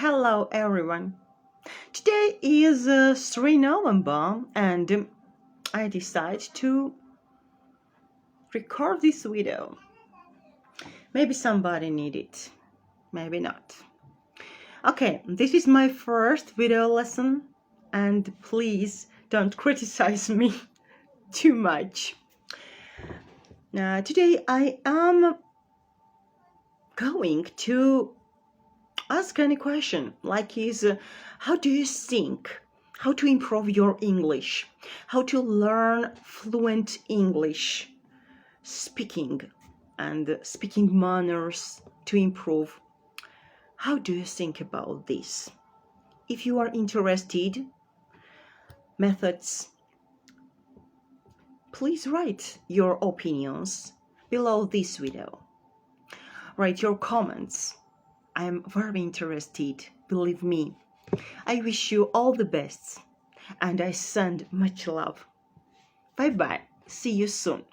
Hello everyone. Today is 3 November and I decided to record this video. Maybe somebody need it, maybe not. Okay, this is my first video lesson and please don't criticize me too much. Today I am going to ask any question like how do you think, how to improve your English, how to learn fluent English speaking and speaking manners to improve. How do you think about this? If you are interested, methods, please write your opinions below this video. Write your comments. I am very interested, believe me. I wish you all the best and I send much love. Bye bye. See you soon.